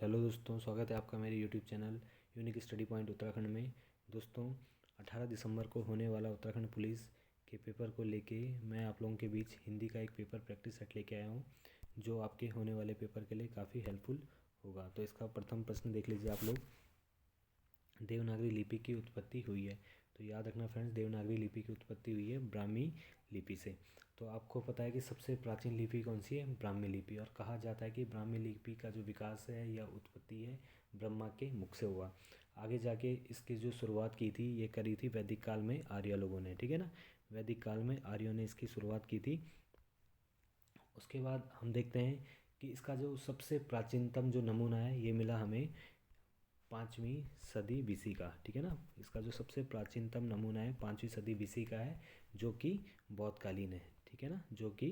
Hello दोस्तों, स्वागत है आपका मेरे YouTube channel unique study point Uttarakhand में। दोस्तों, 18 दिसंबर को होने वाला उत्तराखंड पुलिस के पेपर को लेके मैं आप लोगों के बीच हिंदी का एक पेपर प्रैक्टिस सेट लेके आया हूँ, जो आपके होने वाले पेपर के लिए काफ़ी हेल्पफुल होगा। तो इसका प्रथम प्रश्न देख लीजिए आप लोग। देवनागरी लिपि की उत्पत्ति हुई है। तो याद रखना फ्रेंड्स, देवनागरी लिपि की उत्पत्ति हुई है ब्राह्मी लिपि से। तो आपको पता है कि सबसे प्राचीन लिपि कौन सी है? ब्राह्मी लिपि। और कहा जाता है कि ब्राह्मी लिपि का जो विकास है या उत्पत्ति है ब्रह्मा के मुख से हुआ। आगे जाके इसकी जो शुरुआत की थी ये करी थी वैदिक काल में आर्य लोगों ने, ठीक है ना। वैदिक काल में आर्यों ने इसकी शुरुआत की थी। उसके बाद हम देखते हैं कि इसका जो सबसे प्राचीनतम जो नमूना है ये मिला हमें 5वीं सदी बीसी का, ठीक है ना। इसका जो सबसे प्राचीनतम नमूना है 5वीं सदी बीसी का है, जो कि बौद्धकालीन है, ठीक है ना, जो कि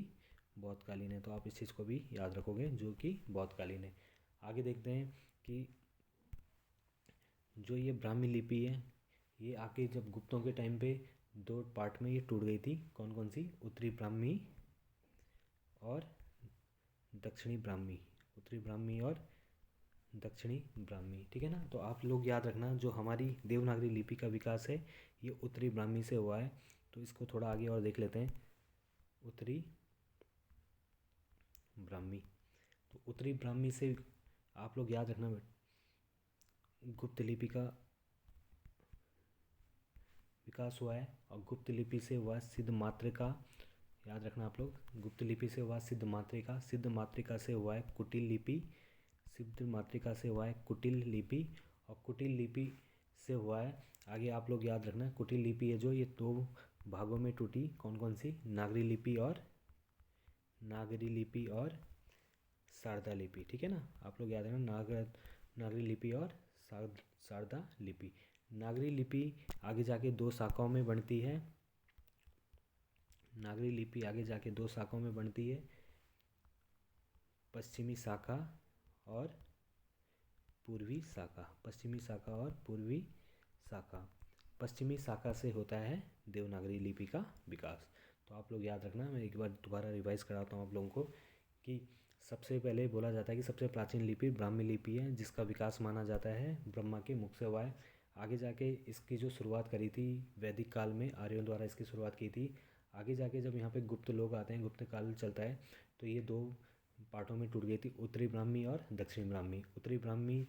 बौद्धकालीन है। तो आप इस चीज़ को भी याद रखोगे, जो कि बौद्धकालीन है। आगे देखते हैं कि जो ये ब्राह्मी लिपि है ये आके जब गुप्तों के टाइम पे दो पार्ट में ये टूट गई थी। कौन कौन सी? उत्तरी ब्राह्मी और दक्षिणी ब्राह्मी। उत्तरी ब्राह्मी और दक्षिणी ब्राह्मी, ठीक है ना। तो आप लोग याद रखना, जो हमारी देवनागरी लिपि का विकास है ये उत्तरी ब्राह्मी से हुआ है। तो इसको थोड़ा आगे और देख लेते हैं। उत्तरी ब्राह्मी, तो उत्तरी ब्राह्मी से आप लोग याद रखना गुप्त लिपि का विकास हुआ है। और गुप्त लिपि से हुआ सिद्ध मातृका। याद रखना आप लोग, गुप्त लिपि से हुआ सिद्ध मातृका, सिद्ध मातृका से हुआ है कुटिल लिपि, सिद्ध मातृका से हुआ है कुटिल लिपि, और कुटिल लिपि से हुआ है, आगे आप लोग याद रखना, कुटिल लिपि है जो ये दो भागों में टूटी। कौन कौन सी? नागरी लिपि और शारदा लिपि, ठीक है ना। आप लोग याद रखना, नागरी लिपि और शारदा लिपि। नागरी लिपि आगे जाके दो शाखाओं में बनती है। नागरी लिपि आगे जाके दो शाखाओं में बनती है, पश्चिमी शाखा और पूर्वी शाखा। पश्चिमी शाखा और पूर्वी शाखा। पश्चिमी शाखा से होता है देवनागरी लिपि का विकास। तो आप लोग याद रखना, मैं एक बार दोबारा रिवाइज कराता हूँ आप लोगों को कि सबसे पहले बोला जाता है कि सबसे प्राचीन लिपि ब्राह्मी लिपि है, जिसका विकास माना जाता है ब्रह्मा के मुख से हुआ है। आगे जाके इसकी जो शुरुआत करी थी वैदिक काल में आर्यों द्वारा इसकी शुरुआत की थी। आगे जाके जब यहाँ पे गुप्त लोग आते हैं, गुप्त काल चलता है, तो ये दो पार्टों में टूट गई थी, उत्तरी ब्राह्मी और दक्षिणी ब्राह्मी। उत्तरी ब्राह्मी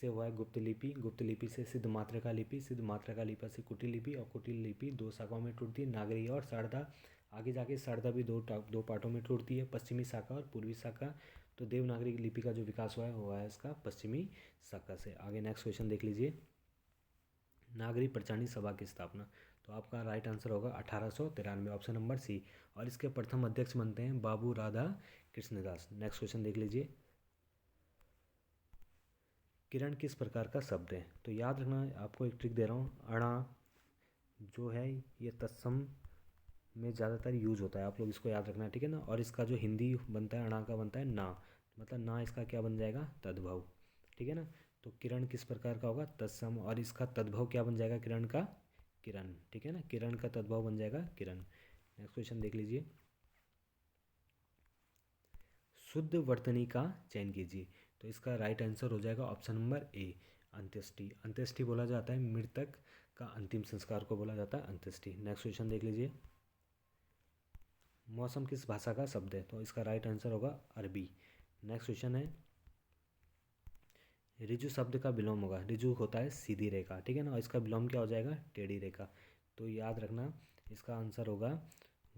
से हुआ है गुप्त लिपि, गुप्त लिपि से सिद्ध मातृका लिपि, सिद्ध मातृका लिपि से कुटिल लिपि, और कुटिल लिपि दो शाखाओं में टूटती है, नागरी और शारदा। आगे जाके शारदा भी दो पार्टों में टूटती है, पश्चिमी शाखा और पूर्वी शाखा। तो देवनागरी लिपि का जो विकास हुआ है इसका पश्चिमी शाखा से। आगे नेक्स्ट क्वेश्चन देख लीजिए। नागरी पंचाणी सभा की स्थापना। तो आपका राइट आंसर होगा 1893, ऑप्शन नंबर सी। और इसके प्रथम अध्यक्ष बनते हैं बाबू राधा कृष्णदास। नेक्स्ट क्वेश्चन देख लीजिए। किरण किस प्रकार का शब्द है? तो याद रखना, आपको एक ट्रिक दे रहा हूँ, अणा जो है ये तत्सम में ज़्यादातर यूज होता है, आप लोग इसको याद रखना, ठीक है ना। और इसका जो हिंदी बनता है अणा का बनता है ना, मतलब ना इसका क्या बन जाएगा? तद्भव, ठीक है ना। तो किरण किस प्रकार का होगा? तत्सम। और इसका तद्भव क्या बन जाएगा किरण का? किरण, ठीक है ना। किरण का तद्भव बन जाएगा किरण। नेक्स्ट क्वेश्चन देख लीजिए। शुद्ध वर्तनी का चयन कीजिए। तो इसका राइट आंसर हो जाएगा ऑप्शन नंबर ए, अंत्येष्टि। अंत्येष्टि बोला जाता है मृतक का अंतिम संस्कार को बोला जाता है अंत्येष्टि। नेक्स्ट क्वेश्चन देख लीजिए। मौसम किस भाषा का शब्द है? तो इसका राइट आंसर होगा अरबी। नेक्स्ट क्वेश्चन है, ऋजु शब्द का विलोम होगा। ऋजु होता है सीधी रेखा, ठीक है ना, और इसका विलोम क्या हो जाएगा? टेढ़ी रेखा। तो याद रखना इसका आंसर होगा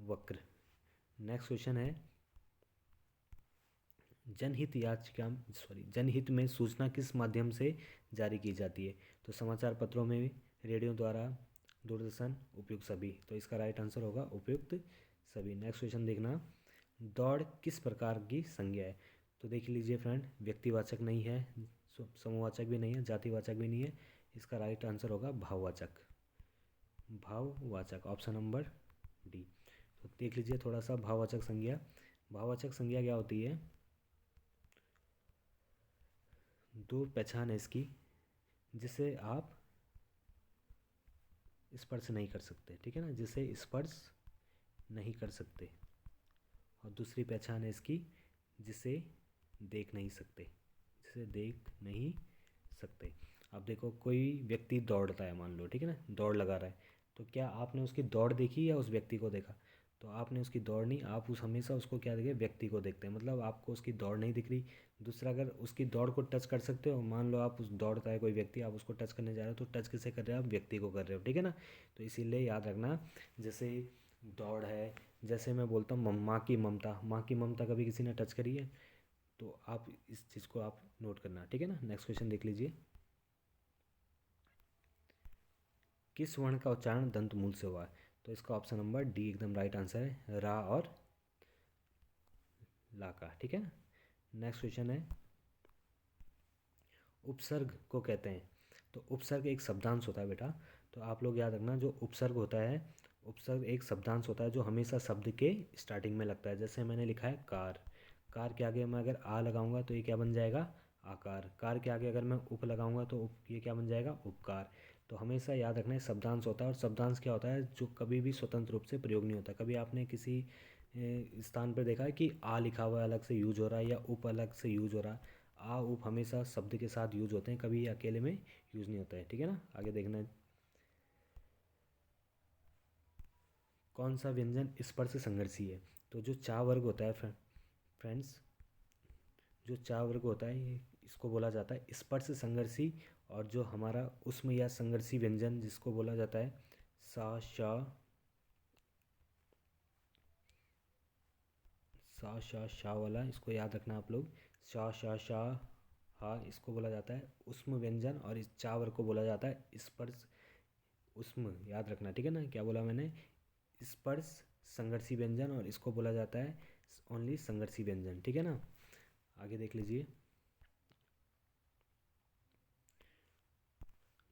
वक्र। नेक्स्ट क्वेश्चन है, जनहित में सूचना किस माध्यम से जारी की जाती है? तो समाचार पत्रों में, रेडियो द्वारा, दूरदर्शन, उपयुक्त सभी। तो इसका राइट आंसर होगा उपयुक्त सभी। नेक्स्ट क्वेश्चन देखना, दौड़ किस प्रकार की संज्ञा है? तो देख लीजिए फ्रेंड, व्यक्तिवाचक नहीं है, समूहवाचक भी नहीं है, जातिवाचक भी नहीं है। इसका राइट आंसर होगा भाववाचक। भाववाचक, ऑप्शन नंबर डी। तो देख लीजिए थोड़ा सा भाववाचक संज्ञा। भाववाचक संज्ञा क्या होती है? दूर पहचान है इसकी, जिसे आप स्पर्श नहीं कर सकते, ठीक है ना, जिसे स्पर्श नहीं कर सकते। और दूसरी पहचान है इसकी, जिसे देख नहीं सकते, से देख नहीं सकते। अब देखो कोई व्यक्ति दौड़ता है मान लो, ठीक है ना, दौड़ लगा रहा है, तो क्या आपने उसकी दौड़ देखी या उस व्यक्ति को देखा? तो आपने उसकी दौड़ नहीं, आप उस हमेशा उसको क्या देखे, व्यक्ति को देखते हैं, मतलब आपको उसकी दौड़ नहीं दिख रही। दूसरा, अगर उसकी दौड़ को टच कर सकते हो, मान लो आप उस दौड़ता है कोई व्यक्ति, आप उसको टच करने जा रहे हो, तो टच किसे कर रहे हो, आप व्यक्ति को कर रहे हो, ठीक है ना। तो इसीलिए याद रखना, जैसे दौड़ है, जैसे मैं बोलता हूँ माँ की ममता, माँ की ममता कभी किसी ने टच करी है? तो आप इस चीज़ को आप नोट करना, ठीक है ना। नेक्स्ट क्वेश्चन देख लीजिए। किस वर्ण का उच्चारण दंत मूल से हुआ है? तो इसका ऑप्शन नंबर डी एकदम राइट आंसर है, रा और ला का, ठीक है ना। नेक्स्ट क्वेश्चन है, उपसर्ग को कहते हैं। तो उपसर्ग एक शब्दांश होता है बेटा, तो आप लोग याद रखना, जो उपसर्ग होता है, उपसर्ग एक शब्दांश होता है जो हमेशा शब्द के स्टार्टिंग में लगता है। जैसे मैंने लिखा है कार, कार के आगे मैं अगर आ लगाऊंगा तो ये क्या बन जाएगा, आकार। कार के आगे अगर मैं उप लगाऊंगा तो ये क्या बन जाएगा, उपकार। तो हमेशा याद रखना है शब्दांश होता है, और शब्दांश क्या होता है, जो कभी भी स्वतंत्र रूप से प्रयोग नहीं होता। कभी आपने किसी स्थान पर देखा है कि आ लिखा हुआ अलग से यूज हो रहा है या उप अलग से यूज हो रहा है? आ उप हमेशा शब्द के साथ यूज होते हैं, कभी अकेले में यूज नहीं होता है, ठीक है ना। आगे देखना है, कौन सा व्यंजन स्पर्श संघर्षी है? तो जो चा वर्ग होता है फ्रेंड्स, जो चा वर्ग होता है ये इसको बोला जाता है स्पर्श संघर्षी। और जो हमारा उष्म या संघर्षी व्यंजन जिसको बोला जाता है सा शा वाला, इसको याद रखना आप लोग, शा हा, इसको बोला जाता है उष्म व्यंजन, और इस चावर को बोला जाता है स्पर्श उष्म, याद रखना, ठीक है ना। क्या बोला मैंने, स्पर्श संघर्षी व्यंजन, और इसको बोला जाता है ओनली संघर्षी व्यंजन, ठीक है ना। आगे देख लीजिए,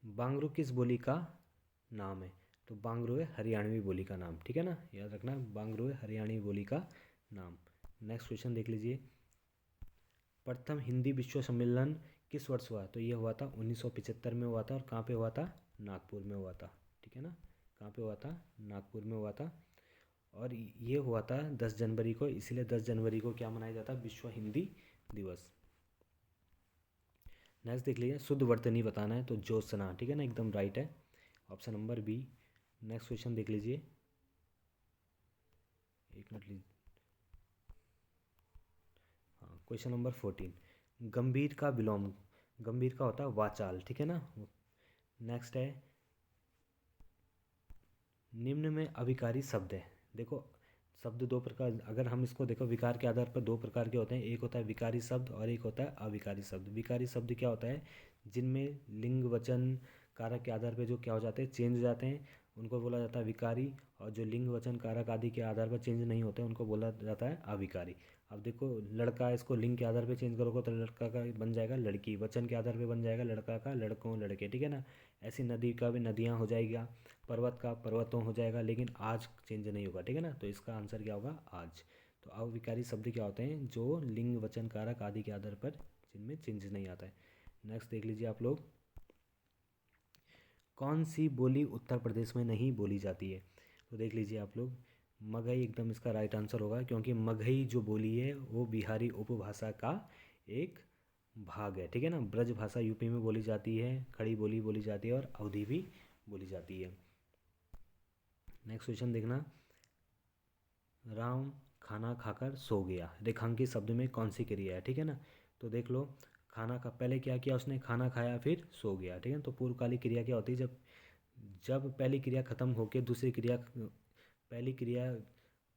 बांगरू किस बोली का नाम है? तो बांगरू है हरियाणवी बोली का नाम, ठीक है ना, याद रखना, बांगरू है हरियाणवी बोली का नाम। नेक्स्ट क्वेश्चन देख लीजिए, प्रथम हिंदी विश्व सम्मेलन किस वर्ष हुआ? तो ये हुआ था 1975 में हुआ था, और कहाँ पे हुआ था, नागपुर में हुआ था, ठीक है ना। कहाँ पे हुआ था, नागपुर में हुआ था। और ये हुआ था 10 जनवरी को, इसीलिए 10 जनवरी को क्या मनाया जाता है, विश्व हिंदी दिवस। नेक्स्ट देख लीजिए, शुद्ध वर्तनी बताना है, तो ज्योत्सना, ठीक है ना, एकदम राइट है, option number b. Next question देख लीजिए, एक मिनट लीजिए, हाँ, क्वेश्चन नंबर 14, गंभीर का विलोम, गंभीर का होता है वाचाल, ठीक है ना। नेक्स्ट है, निम्न में अभिकारी शब्द है। देखो शब्द दो प्रकार, अगर हम इसको देखो विकार के आधार पर दो प्रकार के होते हैं, एक होता है विकारी शब्द और एक होता है अविकारी शब्द। विकारी शब्द क्या होता है, जिनमें लिंग वचन कारक के आधार पर जो क्या हो जाते हैं, चेंज हो जाते हैं, उनको बोला जाता है विकारी। और जो लिंग वचन कारक आदि के आधार पर चेंज नहीं होते उनको बोला जाता है अविकारी। अब देखो लड़का, इसको लिंग के आधार पे चेंज करोगे तो लड़का का बन जाएगा लड़की, वचन के आधार पे बन जाएगा लड़का का लड़कों लड़के, ठीक है ना। ऐसी नदी का भी नदियाँ हो जाएगा, पर्वत का पर्वतों हो जाएगा, लेकिन आज चेंज नहीं होगा, ठीक है ना। तो इसका आंसर क्या होगा, आज। तो अविकारी शब्द क्या होते हैं, जो लिंग वचन कारक आदि के आधार पर जिनमें चेंज नहीं आता है। नेक्स्ट देख लीजिए आप लोग, कौन सी बोली उत्तर प्रदेश में नहीं बोली जाती है? तो देख लीजिए आप लोग, मगही एकदम इसका राइट आंसर होगा, क्योंकि मगही जो बोली है वो बिहारी उपभाषा का एक भाग है, ठीक है ना। ब्रज भाषा यूपी में बोली जाती है, खड़ी बोली बोली जाती है, और अवधी भी बोली जाती है। नेक्स्ट क्वेश्चन देखना, राम खाना खाकर सो गया, रेखांकित शब्द में कौन सी क्रिया है, ठीक है ना। तो देख लो, खाना का पहले क्या किया उसने, खाना खाया फिर सो गया, ठीक है ना। तो पूर्वकालिक क्रिया क्या होती है, जब जब पहली क्रिया खत्म होकर दूसरी क्रिया, पहली क्रिया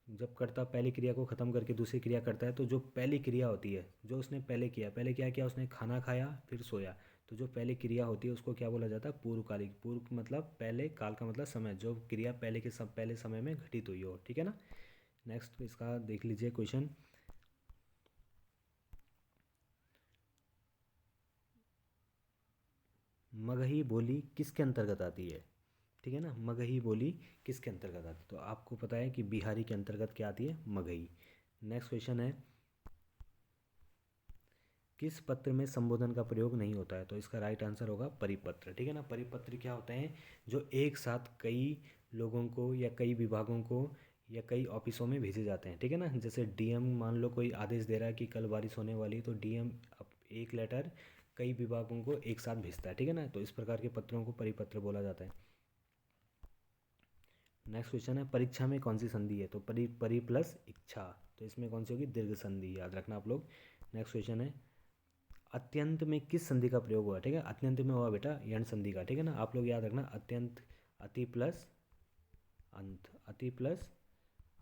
जब करता पहली क्रिया को ख़त्म करके दूसरी क्रिया करता है, तो जो पहली क्रिया होती है जो उसने पहले क्या किया, उसने खाना खाया फिर सोया, तो जो पहली क्रिया होती है उसको क्या बोला जाता है, पूर्वकालिक। पूर्व मतलब पहले, काल का मतलब समय, जो क्रिया पहले समय में घटित हुई हो, ठीक है ना। नेक्स्ट इसका देख लीजिए क्वेश्चन, मगही बोली किसके अंतर्गत आती है, ठीक है ना। मगही बोली किसके अंतर्गत आती है, तो आपको पता है कि बिहारी के अंतर्गत क्या आती है, मगही। नेक्स्ट क्वेश्चन है, किस पत्र में संबोधन का प्रयोग नहीं होता है? तो इसका राइट आंसर होगा परिपत्र, ठीक है ना। परिपत्र क्या होते हैं, जो एक साथ कई लोगों को या कई विभागों को या कई ऑफिसों में भेजे जाते हैं, ठीक है ना। जैसे डीएम मान लो कोई आदेश दे रहा है कि कल बारिश होने वाली है, तो डीएम एक लेटर कई विभागों को एक साथ भेजता है, ठीक है ना। तो इस प्रकार के पत्रों को परिपत्र बोला जाता है। नेक्स्ट क्वेश्चन है, परीक्षा में कौन सी संधि है? तो परी प्लस इच्छा, तो इसमें कौन सी होगी? दीर्घ संधि, याद रखना आप लोग। नेक्स्ट क्वेश्चन है, अत्यंत में किस संधि का प्रयोग हुआ? ठीक है, अत्यंत में हुआ बेटा यण संधि का, ठीक है ना। आप लोग याद रखना, अत्यंत, अति प्लस अंत, अति प्लस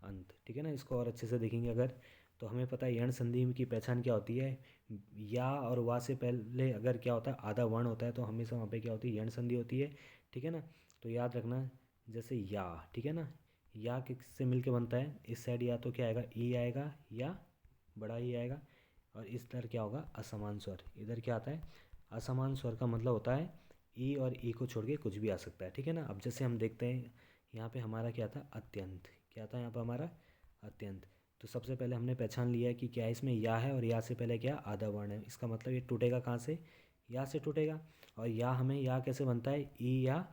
अंत, ठीक है ना। इसको और अच्छे से देखेंगे अगर, तो हमें पता है यण संधि की पहचान क्या होती है। या और वा से पहले अगर क्या होता है, आधा वर्ण होता है, तो हमेशा वहाँ पे क्या होती है? यण संधि होती है, ठीक है ना। तो याद रखना, जैसे या, ठीक है ना, या किससे मिलके बनता है? इस साइड या तो क्या आएगा? ई आएगा या बड़ा ई आएगा, और इस तरह क्या होगा? असमान स्वर। इधर क्या आता है? असमान स्वर का मतलब होता है ई और ई को छोड़ के कुछ भी आ सकता है, ठीक है ना। अब जैसे हम देखते हैं यहाँ पे हमारा क्या था? अत्यंत, क्या था यहाँ पर हमारा? अत्यंत। तो सबसे पहले हमने पहचान लिया है कि क्या इसमें या है, और या से पहले क्या? आधा वर्ण है। इसका मतलब ये टूटेगा कहाँ से? या से टूटेगा। और या हमें या कैसे बनता है? ई या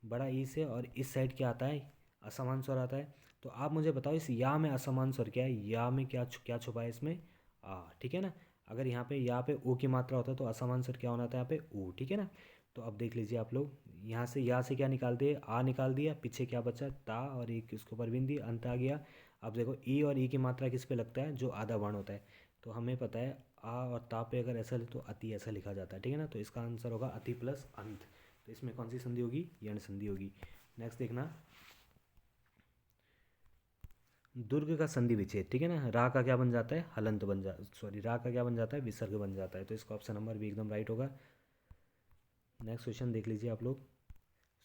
बड़ा ई से, और इस साइड क्या आता है? असमान स्वर आता है। तो आप मुझे बताओ इस या में असमान स्वर क्या है? या में क्या छुपा है इसमें? आ, ठीक है ना। अगर यहाँ पे या पे ओ की मात्रा होता है तो असमान स्वर क्या होना था यहाँ पे? ओ, ठीक है ना। तो अब देख लीजिए आप लोग, यहाँ से या से क्या निकाल दिए? आ निकाल दिया, पीछे क्या बचा? ता, और एक उसके ऊपर बिंदी, अंत आ गया। अब देखो ई और ई की मात्रा किस पे लगता है? जो आधा वर्ण होता है। तो हमें पता है आ और ता पे अगर ऐसा तो अति ऐसा लिखा जाता है, ठीक है ना। तो इसका आंसर होगा अति प्लस अंत। तो इसमें कौन सी संधि होगी? यण संधि होगी। नेक्स्ट देखना, दुर्ग का संधि विच्छेद, ठीक है ना। रा का क्या बन जाता है? हलंत बन जा सॉरी रा का क्या बन जाता है? विसर्ग बन जाता है। तो इसका ऑप्शन नंबर भी एकदम राइट होगा। नेक्स्ट क्वेश्चन देख लीजिए आप लोग,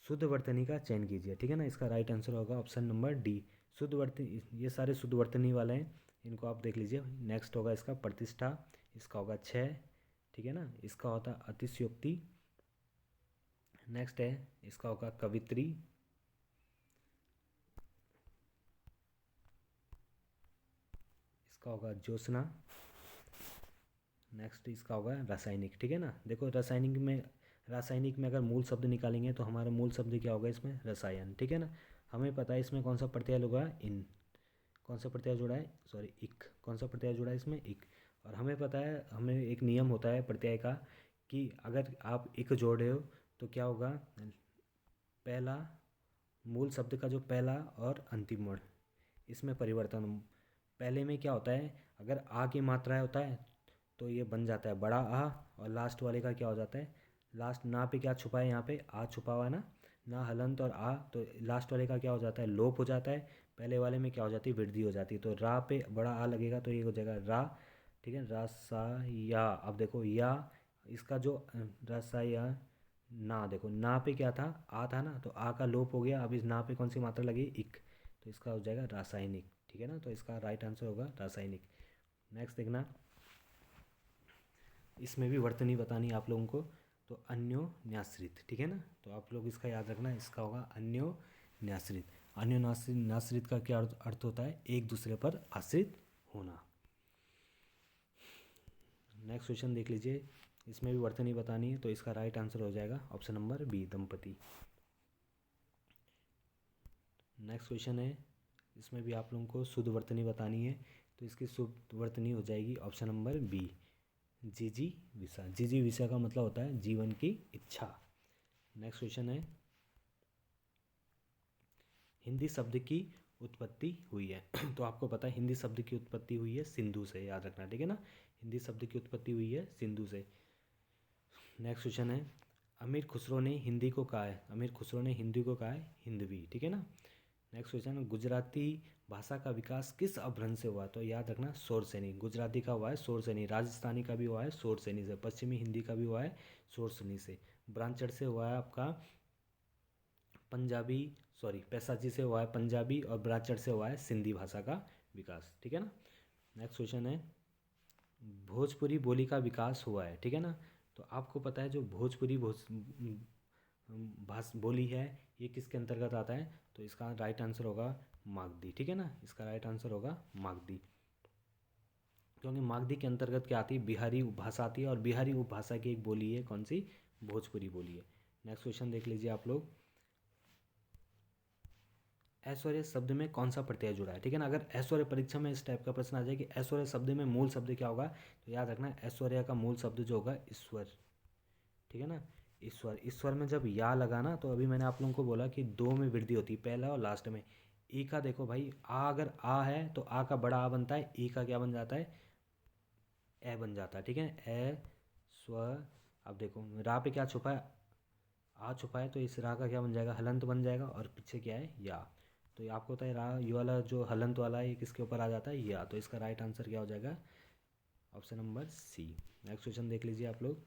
शुद्ध वर्तनी का चयन कीजिए, ठीक है ना। इसका राइट आंसर होगा ऑप्शन नंबर डी, शुद्ध वर्तनी। ये सारे शुद्ध वर्तनी वाले हैं, इनको आप देख लीजिए। नेक्स्ट होगा इसका प्रतिष्ठा, इसका होगा क्षय, ठीक है ना। इसका होता अतिशयोक्ति। नेक्स्ट है इसका होगा कवित्री। इसका होगा ज्योत्सना। नेक्स्ट इसका होगा रासायनिक, ठीक है ना। देखो रासायनिक में अगर मूल शब्द निकालेंगे तो हमारा मूल शब्द क्या होगा इसमें? रसायन, ठीक है ना। हमें पता है इसमें कौन सा प्रत्यय लगा है? इन। कौन सा प्रत्यय जुड़ा है? सॉरी, इक। कौन सा प्रत्यय जुड़ा है इसमें? इक। और हमें पता है, हमें एक नियम होता है प्रत्यय का कि अगर आप इक जोड़ रहे हो तो क्या होगा? पहला मूल शब्द का जो पहला और अंतिम वर्ण, इसमें परिवर्तन। पहले में क्या होता है? अगर आ की मात्रा होता है तो ये बन जाता है बड़ा आ, और लास्ट वाले का क्या हो जाता है? लास्ट ना पे क्या छुपा है? यहाँ पे आ छुपा हुआ है ना, ना हलंत और आ, तो लास्ट वाले का क्या हो जाता है? लोप हो जाता है। पहले वाले में क्या हो जाती है? वृद्धि हो जाती है। तो रा पे बड़ा आ लगेगा तो ये हो जाएगा रा, ठीक है। रा सा या, अब देखो या, इसका जो रा सा या ना, देखो ना पे क्या था? आ था ना, तो आ का लोप हो गया। अब इस ना पे कौन सी मात्रा लगी? इक। तो इसका हो जाएगा रासायनिक, ठीक है ना। तो इसका राइट आंसर होगा रासायनिक। नेक्स्ट देखना, इसमें भी वर्तनी बतानी है आप लोगों को। तो अन्योन्याश्रित, ठीक है ना। तो आप लोग इसका याद रखना, इसका होगा अन्योन्याश्रित। अन्योन्याश्रित का क्या अर्थ होता है? एक दूसरे पर आश्रित होना। नेक्स्ट क्वेश्चन देख लीजिए, इसमें भी वर्तनी बतानी है, तो इसका राइट आंसर हो जाएगा ऑप्शन नंबर बी, दंपति। नेक्स्ट क्वेश्चन है, इसमें भी आप लोगों को शुद्ध वर्तनी बतानी है, तो इसकी शुद्ध वर्तनी हो जाएगी ऑप्शन नंबर बी, जीजी विषा। जीजी विषा का मतलब होता है जीवन की इच्छा। नेक्स्ट क्वेश्चन है, हिंदी शब्द की उत्पत्ति हुई है तो आपको पता है हिंदी शब्द की उत्पत्ति हुई है सिंधु से, याद रखना, ठीक है ना। हिंदी शब्द की उत्पत्ति हुई है सिंधु से। नेक्स्ट क्वेश्चन है, अमीर खुसरो ने हिंदी को कहा है, अमीर खुसरो ने हिंदी को कहा है हिंदवी, ठीक है ना। नेक्स्ट क्वेश्चन है, गुजराती भाषा का विकास किस अपभ्रंश से हुआ? तो याद रखना शोरसेनी। गुजराती का हुआ है शोरसेनी, राजस्थानी का भी हुआ है शोरसेनी से, पश्चिमी हिंदी का भी हुआ है शोरसेनी से, ब्रांचड़ से हुआ है आपका पंजाबी, सॉरी पैसाजी से हुआ है पंजाबी, और ब्रांचड़ से हुआ है सिंधी भाषा का विकास, ठीक है ना। नेक्स्ट क्वेश्चन है, भोजपुरी बोली का विकास हुआ है, ठीक है ना। तो आपको पता है जो भोजपुरी बोली है, ये किसके अंतर्गत आता है? तो इसका राइट आंसर होगा मागधी, ठीक है ना। इसका राइट आंसर होगा मागधी, क्योंकि मागधी के अंतर्गत क्या आती है? बिहारी उपभाषा आती है, और बिहारी उपभाषा की एक बोली है कौन सी? भोजपुरी बोली है। नेक्स्ट क्वेश्चन देख लीजिए आप लोग, ऐश्वर्य शब्द में कौन सा प्रत्यय जुड़ा है, ठीक है ना। अगर ऐश्वर्य परीक्षा में इस टाइप का प्रश्न आ जाए कि ऐश्वर्य शब्द में मूल शब्द क्या होगा, तो याद रखना ऐश्वर्य का मूल शब्द जो होगा ईश्वर, ठीक है ना। ईश्वर, ईश्वर में जब या लगा ना, तो अभी मैंने आप लोगों को बोला कि दो में वृद्धि होती है, पहला और लास्ट में। ई का देखो भाई, आ अगर आ है तो आ का बड़ा आ बनता है, ई का क्या बन जाता है, ए बन जाता है, ठीक है। ए स्व, अब देखो रा पे क्या छुपा है, आ छुपा है, तो इस रा का क्या बन जाएगा, हलंत बन जाएगा, और पीछे क्या है या। तो ये आपको होता है रा, ये वाला जो हलंत वाला है ये किसके ऊपर आ जाता है, या। तो इसका राइट आंसर क्या हो जाएगा, option number c. Next question देख लीजिए आप लोग।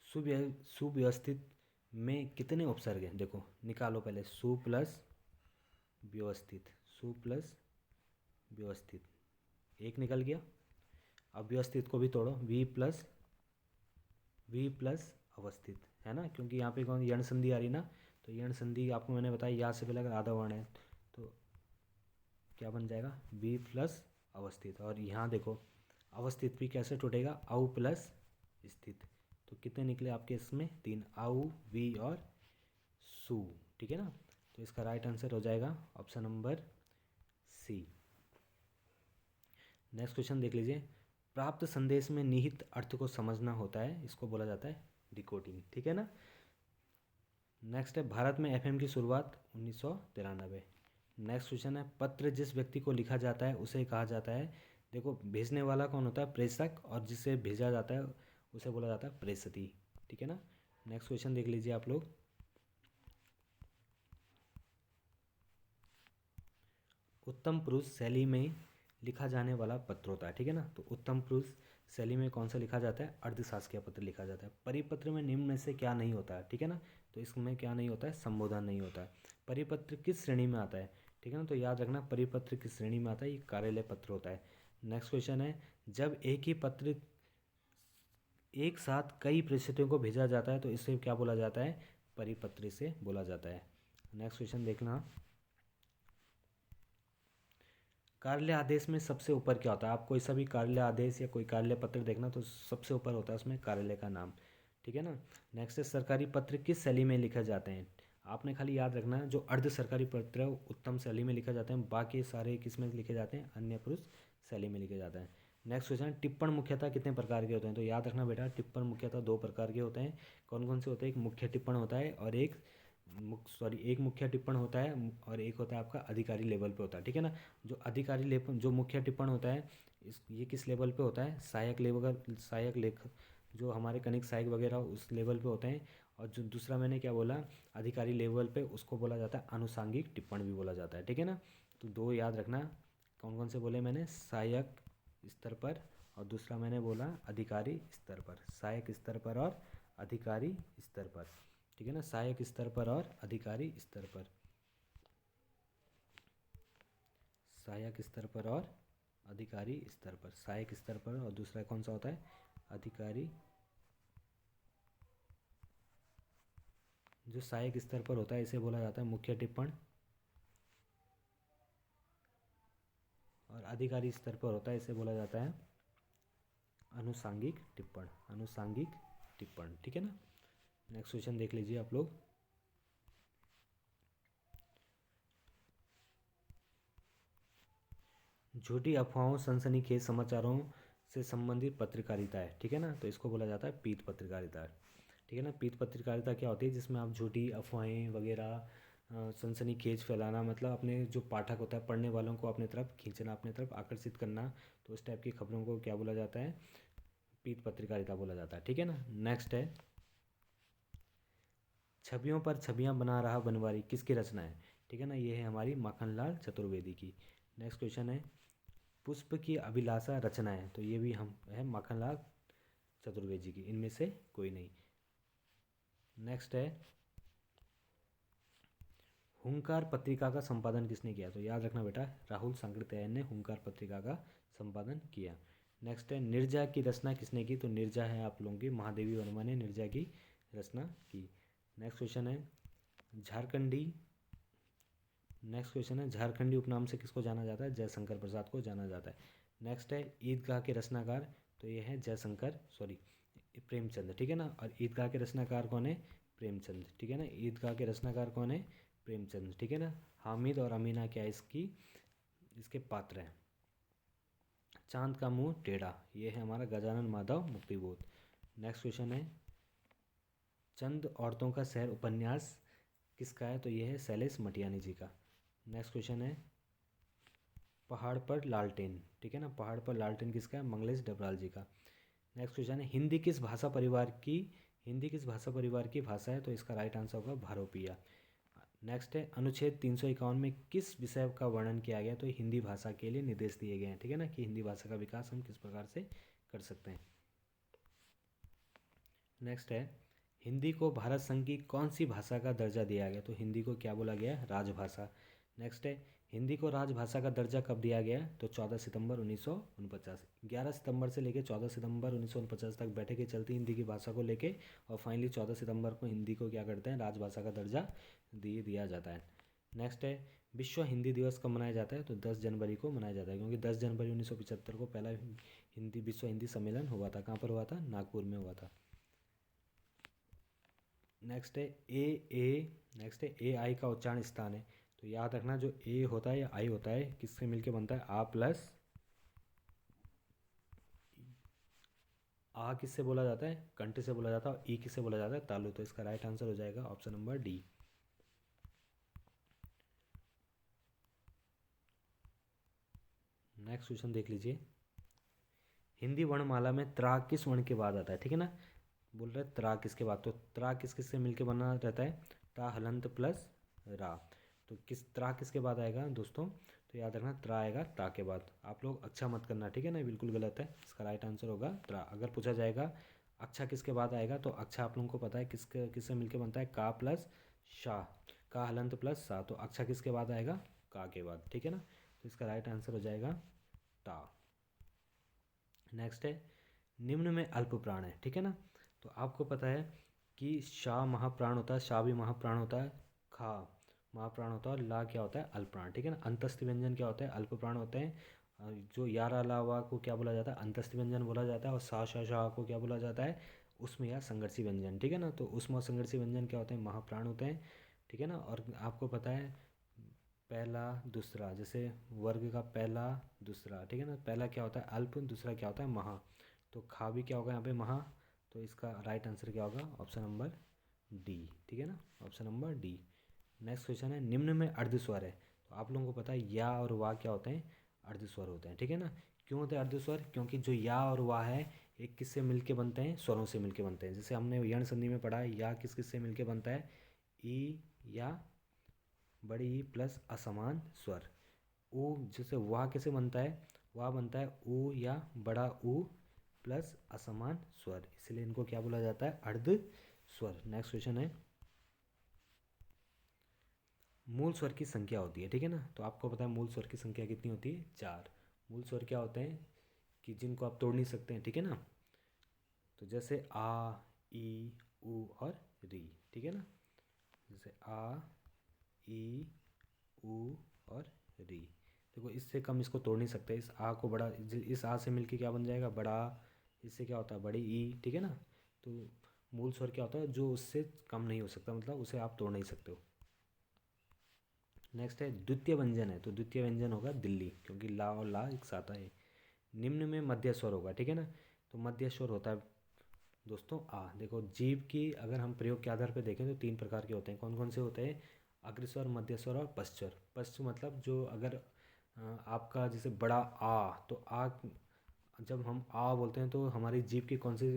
सुव्यवस्थित में कितने उपसर्ग हैं, देखो निकालो पहले, सु प्लस व्यवस्थित, सु प्लस व्यवस्थित, एक निकल गया। अब व्यवस्थित को भी तोड़ो, वी प्लस अवस्थित, है ना, क्योंकि यहाँ पे कौन यण संधि आ रही ना, तो यण संधि आपको मैंने बताया या से पहले अगर आधा वर्ण है तो क्या बन जाएगा, वी प्लस अवस्थित। और यहाँ देखो अवस्थित भी कैसे टूटेगा, औ प्लस स्थित, तो कितने निकले आपके इसमें, तीन, औ वी और सु, ठीक है ना। तो इसका राइट आंसर हो जाएगा option number c. Next question देख लीजिए। प्राप्त संदेश में निहित अर्थ को समझना होता है, इसको बोला जाता है डिकोडिंग, ठीक है ना। नेक्स्ट है, भारत में एफएम की शुरुआत 1993। नेक्स्ट क्वेश्चन है, पत्र जिस व्यक्ति को लिखा जाता है उसे कहा जाता है, देखो भेजने वाला कौन होता है, प्रेषक, और जिसे भेजा जाता है उसे बोला जाता है प्रेषित, ठीक है ना। नेक्स्ट क्वेश्चन देख लीजिए आप लोग। उत्तम पुरुष शैली में लिखा जाने वाला पत्र होता है, ठीक है ना। तो उत्तम पुरुष शैली में कौन सा लिखा जाता है, अर्धशासकीय पत्र लिखा जाता है। परिपत्र में निम्न में से क्या नहीं होता है, ठीक है ना। तो इसमें क्या नहीं होता है, संबोधन नहीं होता है। परिपत्र किस श्रेणी में आता है, ठीक है ना, तो याद रखना परिपत्र किस श्रेणी में आता है, ये कार्यालय पत्र होता है। नेक्स्ट क्वेश्चन है, जब एक ही पत्र एक साथ कई प्रेषितों को भेजा जाता है तो इसे क्या बोला जाता है, परिपत्र से बोला जाता है। नेक्स्ट क्वेश्चन देखना, कार्यालय आदेश में सबसे ऊपर क्या होता है, आप कोई सा भी कार्यालय आदेश या कोई कार्यालय पत्र देखना तो सबसे ऊपर होता है उसमें कार्यालय का नाम, ठीक है ना। नेक्स्ट है, सरकारी पत्र किस शैली में लिखे जाते हैं, आपने खाली याद रखना है जो अर्ध सरकारी पत्र है वो उत्तम शैली में लिखे जाते हैं, बाकी सारे किस में लिखे जाते हैं, अन्य पुरुष शैली में लिखे जाते हैं। नेक्स्ट क्वेश्चन है, टिप्पण मुख्यतः कितने प्रकार के होते हैं, तो याद रखना बेटा टिप्पण मुख्यतः दो प्रकार के होते हैं। कौन कौन से होते हैं, एक मुख्य टिप्पण होता है और एक एक मुख्य टिप्पण होता है और एक होता है आपका अधिकारी लेवल पे होता है, ठीक है ना। जो अधिकारी लेवल, जो मुख्य टिप्पण होता है ये किस लेवल पे होता है, सहायक लेवल, सहायक लेख, जो हमारे कनिक सहायक वगैरह उस लेवल पे होते हैं। और जो दूसरा मैंने क्या बोला, अधिकारी लेवल पे, उसको बोला जाता है आनुषांगिक टिप्पण भी बोला जाता है, ठीक है ना। तो दो याद रखना, कौन कौन से बोले मैंने, सहायक स्तर पर और दूसरा मैंने बोला अधिकारी स्तर पर, सहायक स्तर पर और अधिकारी स्तर पर, ठीक है ना, सहायक स्तर पर और अधिकारी स्तर पर, सहायक स्तर पर और अधिकारी स्तर पर, सहायक स्तर पर, और दूसरा कौन सा होता है, अधिकारी, जो सहायक स्तर पर होता है इसे बोला जाता है मुख्य टिप्पण, और अधिकारी स्तर पर होता है इसे बोला जाता है आनुषांगिक टिप्पण, आनुषांगिक टिप्पण, ठीक है ना। नेक्स्ट क्वेश्चन देख लीजिए आप लोग। झूठी अफवाहों, सनसनीखेज समाचारों से संबंधित पत्रकारिता है, ठीक है ना, तो इसको बोला जाता है पीत पत्रकारिता, ठीक है ना। पीत पत्रकारिता क्या होती है, जिसमें आप झूठी अफवाहें वगैरह, सनसनीखेज फैलाना, मतलब अपने जो पाठक होता है, पढ़ने वालों को अपने तरफ खींचना, अपने तरफ आकर्षित करना, तो इस टाइप की खबरों को क्या बोला जाता है, पीत पत्रकारिता बोला जाता है, ठीक है ना। नेक्स्ट है, छवियों पर छवियां बना रहा बनवारी किसकी रचना है, ठीक है ना, ये है हमारी माखनलाल चतुर्वेदी की। नेक्स्ट क्वेश्चन है, पुष्प की अभिलाषा रचना है, तो ये भी हम है माखनलाल चतुर्वेदी की, इनमें से कोई नहीं। नेक्स्ट है, हुंकार पत्रिका का संपादन किसने किया, तो याद रखना बेटा राहुल सांकृत्यायन ने हुंकार पत्रिका का संपादन किया। नेक्स्ट है, निर्जा की रचना किसने की, तो निर्जा है आप लोगों की महादेवी वर्मा ने निर्जा की रचना की। नेक्स्ट क्वेश्चन है, झारखंडी, नेक्स्ट क्वेश्चन है, झारखंडी उपनाम से किसको जाना जाता है, जयशंकर प्रसाद को जाना जाता है। नेक्स्ट है, ईदगाह के रचनाकार, तो ये है जयशंकर, सॉरी प्रेमचंद, ठीक है ना। और ईदगाह के रचनाकार कौन है, प्रेमचंद, ठीक है ना। ईदगाह के रचनाकार कौन है, प्रेमचंद, ठीक है ना। हामिद और अमीना क्या इसके पात्र हैं। चांद का मुंह टेढ़ा, ये है हमारा गजानन माधव मुक्तिबोध। नेक्स्ट क्वेश्चन है, चंद औरतों का शहर उपन्यास किसका है, तो ये है शैलेश मटियानी जी का। नेक्स्ट क्वेश्चन है, पहाड़ पर लालटेन, ठीक है ना, पहाड़ पर लालटेन किसका है, मंगलेश डबराल जी का। नेक्स्ट क्वेश्चन है, हिंदी किस भाषा परिवार की भाषा है, तो इसका राइट आंसर होगा भारोपिया। नेक्स्ट है, अनुच्छेद 351 में किस विषय का वर्णन किया गया, तो हिंदी भाषा के लिए निर्देश दिए गए हैं, ठीक है ना, कि हिंदी भाषा का विकास हम किस प्रकार से कर सकते हैं। नेक्स्ट है, हिंदी को भारत संघ की कौन सी भाषा का दर्जा दिया गया, तो हिंदी को क्या बोला गया, राजभाषा। नेक्स्ट है, हिंदी को राजभाषा का दर्जा कब दिया गया, तो 14 सितंबर 1949। 11 सितंबर से लेकर 14 सितंबर 1949 तक बैठकें चलती हिंदी की भाषा को लेके, और फाइनली 14 सितंबर को हिंदी को क्या करते हैं, राजभाषा का दर्जा दिया जाता है। नेक्स्ट है, विश्व हिंदी दिवस कब मनाया जाता है, तो 10 जनवरी को मनाया जाता है, क्योंकि 10 जनवरी 1975 को पहला विश्व हिंदी सम्मेलन हुआ था। कहाँ पर हुआ था, नागपुर में हुआ था। नेक्स्ट है ए आई का उच्चारण स्थान है, तो याद रखना जो ए होता है या आई होता है किससे मिलके बनता है, आ प्लस आ किससे बोला जाता है, कंठ से बोला जाता है, और ई किससे बोला जाता है, तालु। तो इसका राइट आंसर हो जाएगा option number D. Next question देख लीजिए, हिंदी वर्णमाला में त्रा किस वर्ण के बाद आता है, ठीक है ना, बोल रहे त्रा किसके बाद, तो त्रा किस किस से मिलके बना रहता है, ता हलंत प्लस रा। तो त्रा किसके बाद आएगा दोस्तों, तो याद रखना त्रा आएगा ता के बाद। आप लोग अच्छा मत करना, ठीक है ना, बिल्कुल गलत है, इसका राइट आंसर होगा त्रा। अगर पूछा जाएगा अच्छा किसके बाद आएगा, तो अच्छा आप लोगों को पता है किससे मिलके बनता है, का प्लस शाह, का हलंत प्लस सा। तो अच्छा किसके बाद आएगा, का के बाद, ठीक है ना, तो इसका राइट आंसर हो जाएगा ता। नेक्स्ट है, निम्न में अल्प प्राण है, ठीक है ना, तो आपको पता है कि शाह महाप्राण होता है, शाह भी महाप्राण होता है, खा महाप्राण होता है, और ला क्या होता है, अल्प प्राण, ठीक है ना। अंतस्थ व्यंजन क्या होता है, अल्प प्राण होते हैं। जो यारा लावा को क्या बोला जाता है, अंतस्थ व्यंजन बोला जाता है, और सा शा शाह को क्या बोला जाता है, उसमें या संघर्षी व्यंजन, ठीक है ना। तो उसमें संघर्षी व्यंजन क्या होते हैं, महाप्राण होते हैं, ठीक है ना। और आपको पता है पहला दूसरा, जैसे वर्ग का पहला दूसरा, ठीक है ना, पहला क्या होता है अल्प, दूसरा क्या होता है महा, तो खा भी क्या होगा यहाँ पे महा। तो इसका राइट आंसर क्या होगा, ऑप्शन नंबर डी, ठीक है ना, option number D. Next question है, निम्न में अर्धस्वर है, तो आप लोगों को पता है या और वाह क्या होते हैं, अर्धस्वर होते हैं, ठीक है ना। क्यों होते हैं अर्धस्वर, क्योंकि जो या और वाह है एक किससे मिलके बनते हैं, स्वरों से मिलके बनते हैं। जैसे हमने यण संधि में पढ़ा है, या किस से मिलके बनता है, ई या बड़ी ई प्लस असमान स्वर। ऊ जैसे वाह कैसे बनता है, वाह बनता है ऊ या बड़ा ऊ प्लस असमान स्वर, इसलिए इनको क्या बोला जाता है, अर्ध स्वर। नेक्स्ट क्वेश्चन है, मूल स्वर की संख्या होती है, ठीक है ना, तो आपको पता है मूल स्वर की संख्या कितनी होती है, 4। मूल स्वर क्या होते हैं कि जिनको आप तोड़ नहीं सकते हैं, ठीक है ना, तो जैसे आ ई ऊ और री, ठीक है ना, जैसे आ ई ऊ और री। देखो इससे कम इसको तोड़ नहीं सकते, इस आ को बड़ा, इस आ से मिलके क्या बन जाएगा, बड़ा, इससे क्या होता है बड़ी ई, ठीक है ना। तो मूल स्वर क्या होता है, जो उससे कम नहीं हो सकता, मतलब उसे आप तोड़ नहीं सकते हो। नेक्स्ट है, द्वितीय व्यंजन है, तो द्वितीय व्यंजन होगा दिल्ली, क्योंकि ला और ला एक साथ है। निम्न में मध्य स्वर होगा, ठीक है ना, तो मध्य स्वर होता है दोस्तों आ। देखो जीभ की अगर हम प्रयोग के आधार पर देखें तो 3 प्रकार के होते हैं, कौन कौन से होते हैं, अग्रस्वर, मध्य स्वर और पश्चर। पश्च मतलब जो अगर आपका जैसे बड़ा आ, तो आ जब हम आ बोलते हैं तो हमारी जीभ की कौन सी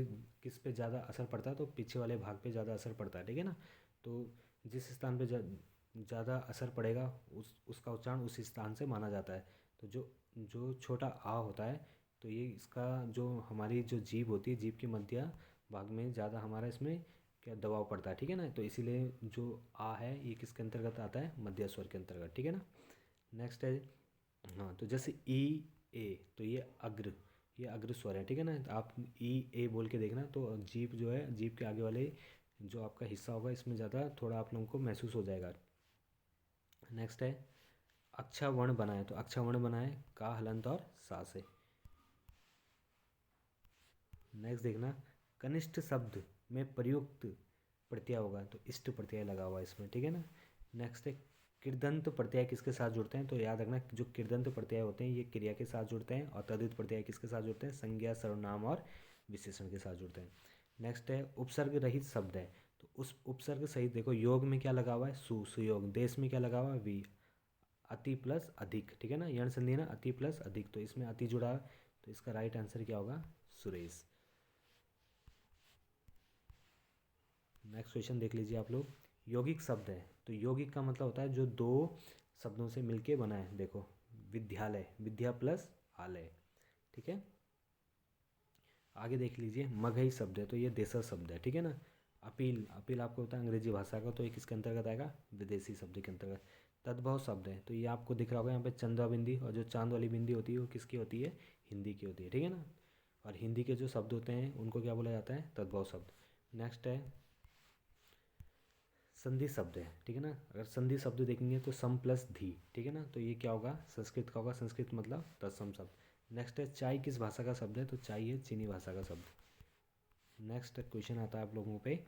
किस पे ज़्यादा असर पड़ता है, तो पीछे वाले भाग पे ज़्यादा असर पड़ता है, ठीक है ना। तो जिस स्थान पे ज़्यादा असर पड़ेगा उसका उच्चारण उस स्थान से माना जाता है। तो जो जो छोटा आ होता है, तो ये इसका जो हमारी जो जीभ होती है, जीभ के मध्य भाग में ज़्यादा हमारा इसमें क्या दबाव पड़ता है, ठीक है ना, तो इसीलिए जो आ है ये किसके अंतर्गत आता है, मध्य स्वर के अंतर्गत, ठीक है ना। नेक्स्ट है, हाँ, तो जैसे ई ए, तो ये अग्र स्वर है, ठीक है ना। तो आप ई ए बोल के देखना, तो जीभ जो है, जीभ के आगे वाले जो आपका हिस्सा होगा इसमें ज़्यादा थोड़ा आप लोगों को महसूस हो जाएगा। नेक्स्ट है, अच्छा वर्ण बनाए, तो अच्छा वर्ण बनाए का हलंत और सा से। नेक्स्ट देखना, कनिष्ठ शब्द में प्रयुक्त प्रत्यय होगा, तो इष्ट प्रत्यय लगा हुआ है इसमें, ठीक है ना। नेक्स्ट है कृदंत प्रत्यय किसके साथ जुड़ते हैं, तो याद रखना जो कृदंत प्रत्यय होते हैं ये क्रिया के साथ जुड़ते हैं, और तद्धित प्रत्यय किसके साथ जुड़ते हैं, संज्ञा सर्वनाम और विशेषण के साथ जुड़ते हैं। नेक्स्ट है उपसर्ग रहित शब्द है, तो उस उपसर्ग सहित देखो योग में क्या लगा हुआ है, सुयोग, देश में क्या लगा हुआ है, वी, अति प्लस अधिक, ठीक है ना, यण संधि है ना, अति प्लस अधिक, तो इसमें अति जुड़ा है, तो इसका राइट आंसर क्या होगा, सुरेश। नेक्स्ट क्वेश्चन देख लीजिए आप लोग। यौगिक शब्द है, तो यौगिक का मतलब होता है जो दो शब्दों से मिलके बना है, देखो विद्यालय, विद्या प्लस आलय, ठीक है। आगे देख लीजिए मगही शब्द है, तो ये देशज शब्द है, ठीक है ना। अपील, अपील आपको होता है अंग्रेजी भाषा का, तो ये किसके अंतर्गत आएगा, विदेशी शब्द के अंतर्गत। तद्भव शब्द है, तो ये आपको दिख रहा होगा यहाँ पे चंद्रा बिंदी, और जो चांद वाली बिंदी होती है वो किसकी होती है, हिंदी की होती है, ठीक है ना। और हिंदी के जो शब्द होते हैं उनको क्या बोला जाता है, तद्भव शब्द। नेक्स्ट है संधि शब्द है, ठीक है ना। अगर संधि शब्द देखेंगे तो सम प्लस धी, ठीक है ना, तो ये क्या होगा, संस्कृत का होगा, संस्कृत मतलब तत्सम शब्द। नेक्स्ट है चाय किस भाषा का शब्द है, तो चाय है चीनी भाषा का शब्द। नेक्स्ट क्वेश्चन आता है आप लोगों पे,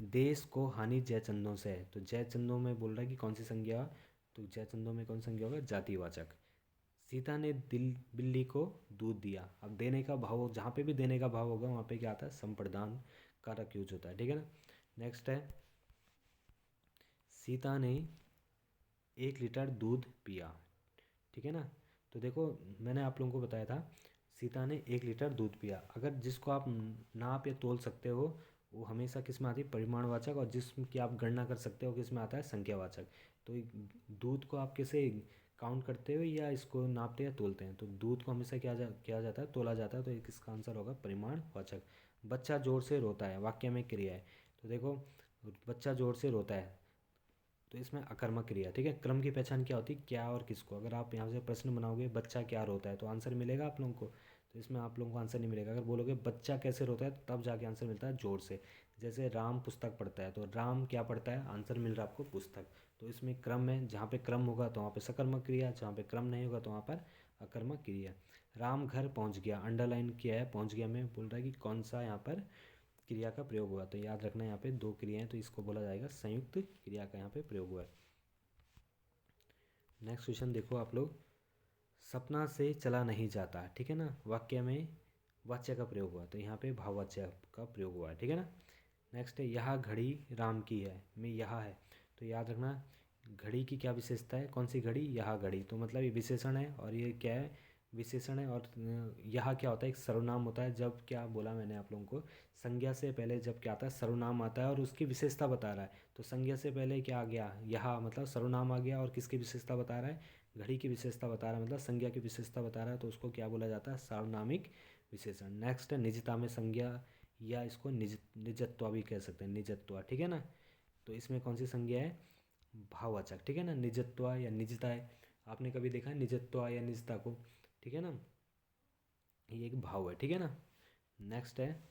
देश को हानि जयचंदों से है, तो जयचंदों में बोल रहा है कि कौन सी संज्ञा, तो जयचंदों में कौन सी संज्ञा होगा, जातिवाचक। सीता ने दिल बिल्ली को दूध दिया, अब देने का भाव, जहाँ पे भी देने का भाव होगा वहाँ पे क्या आता है, संप्रदान कारक यूज होता है, ठीक है ना। नेक्स्ट है सीता ने 1 लीटर दूध पिया, ठीक है ना। तो देखो मैंने आप लोगों को बताया था सीता ने 1 लीटर दूध पिया, अगर जिसको आप नाप या तोल सकते हो वो हमेशा किस में आती है, परिमाणवाचक, और जिसकी आप गणना कर सकते हो किस में आता है, संख्यावाचक। तो दूध को आप कैसे काउंट करते हो या इसको नापते या तोलते हैं, तो दूध को हमेशा किया जाता है, तोला जाता है, तो इसका आंसर होगा परिमाणवाचक। बच्चा जोर से रोता है, वाक्य में क्रिया है, तो देखो बच्चा जोर से रोता है, तो इसमें अकर्मक क्रिया, ठीक है। क्रम की पहचान क्या होती है, क्या और किसको, अगर आप यहाँ से प्रश्न बनाओगे बच्चा क्या रोता है तो आंसर मिलेगा आप लोगों को, तो इसमें आप लोगों को आंसर नहीं मिलेगा। अगर बोलोगे बच्चा कैसे रोता है तब जाके आंसर मिलता है जोर से। जैसे राम पुस्तक पढ़ता है, तो राम क्या पढ़ता है, आंसर मिल रहा है आपको पुस्तक। तो इसमें क्रम है, जहाँ पे क्रम होगा तो वहाँ पे सकर्मक क्रिया, जहाँ पे क्रम नहीं होगा तो वहाँ पर अकर्मक क्रिया। राम घर पहुँच गया, अंडरलाइन किया है, पहुँच गया में बोल रहा है कि कौन सा यहाँ पर क्रिया का प्रयोग हुआ, तो याद रखना यहाँ पे दो क्रियाएं, तो इसको बोला जाएगा संयुक्त क्रिया का यहाँ पे प्रयोग हुआ है। नेक्स्ट क्वेश्चन देखो आप लोग, सपना से चला नहीं जाता, ठीक है ना, वाक्य में वाच्य का प्रयोग हुआ, तो यहाँ पे भाववाच्य का प्रयोग हुआ है, ठीक है ना। नेक्स्ट है यह घड़ी राम की है, में यह है, तो याद रखना घड़ी की क्या विशेषता है, कौन सी घड़ी, यह घड़ी, तो मतलब ये विशेषण है, और ये क्या है, विशेषण है। और यह क्या होता है, एक सर्वनाम होता है, जब क्या बोला मैंने आप लोगों को, संज्ञा से पहले जब क्या आता है, सर्वनाम आता है और उसकी विशेषता बता रहा है, तो संज्ञा से पहले क्या आ गया, यह मतलब सर्वनाम आ गया, और किसकी विशेषता बता रहा है, घड़ी की विशेषता बता रहा है, मतलब संज्ञा की विशेषता बता रहा है, तो उसको क्या बोला जाता है, सार्वनामिक विशेषण। नेक्स्ट है निजता में संज्ञा, या इसको निजत्वा भी कह सकते हैं, निजत्वा, ठीक है ना। तो इसमें कौन सी संज्ञा है, भाववाचक, ठीक है ना, निजत्वा या निजता है। आपने कभी देखा है निजत्वा या निजता को, ठीक है ना, ये एक भाव है, ठीक है ना। नेक्स्ट है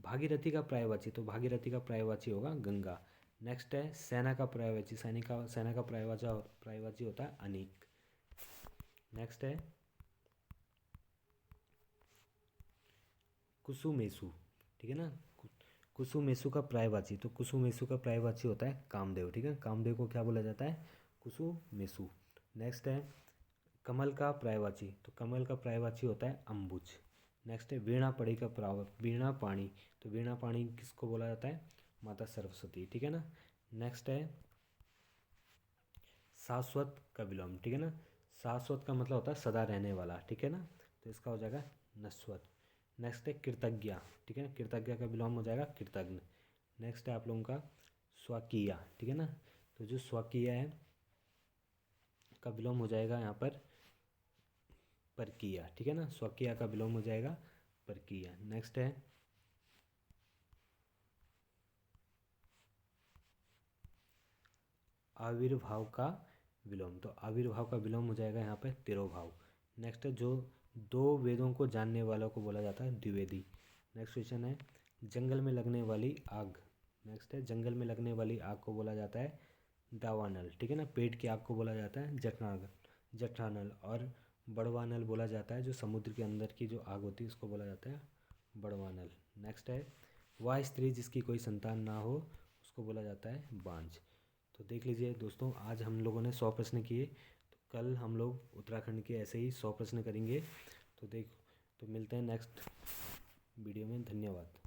भागीरथी का पर्यायवाची, तो भागीरथी का पर्यायवाची होगा गंगा। नेक्स्ट है सेना का पर्यायवाची, सेना का पर्यायवाची होता है अनेक। नेक्स्ट है कुसुमेसु, ठीक है ना, कुसुमेसु का पर्यायवाची, तो कुसुमेसु का पर्यायवाची होता है कामदेव, ठीक है, कामदेव को क्या बोला जाता है, कुसुमेसु। नेक्स्ट है कमल का पर्यायवाची, तो कमल का पर्यायवाची होता है अम्बुज। नेक्स्ट है वीणा पड़ी का वीणा पाणी, तो वीणा पाणी किसको बोला जाता है, माता सरस्वती, ठीक है ना। नेक्स्ट है शाश्वत का विलोम, ठीक है ना, शाश्वत का मतलब होता है सदा रहने वाला, ठीक है ना, तो इसका हो जाएगा नश्वत। नेक्स्ट है कृतज्ञ, ठीक है ना, कृतज्ञ का विलोम हो जाएगा कृतज्ञ। नेक्स्ट है आप लोगों का स्वकीय, ठीक है ना, तो जो स्वकीय है का विलोम हो जाएगा यहाँ पर परकीय, ठीक है ना, स्वकीय का विलोम हो जाएगा परकीय। नेक्स्ट है आविर्भाव का विलोम, तो आविर्भाव का विलोम हो जाएगा यहाँ पे तिरोभाव। नेक्स्ट है जो दो वेदों को जानने वालों को बोला जाता है द्विवेदी। नेक्स्ट क्वेश्चन है जंगल में लगने वाली आग, नेक्स्ट है जंगल में लगने वाली आग को बोला जाता है दावानल, ठीक है ना, पेट की आग को बोला जाता है जठरानल, और बड़वानल बोला जाता है जो समुद्र के अंदर की जो आग होती है उसको बोला जाता है बड़वानल। नेक्स्ट है वह स्त्री जिसकी कोई संतान ना हो उसको बोला जाता है बांझ। तो देख लीजिए दोस्तों, आज हम लोगों ने 100 प्रश्न किए, तो कल हम लोग उत्तराखंड के ऐसे ही 100 प्रश्न करेंगे। तो मिलते हैं नेक्स्ट वीडियो में। धन्यवाद।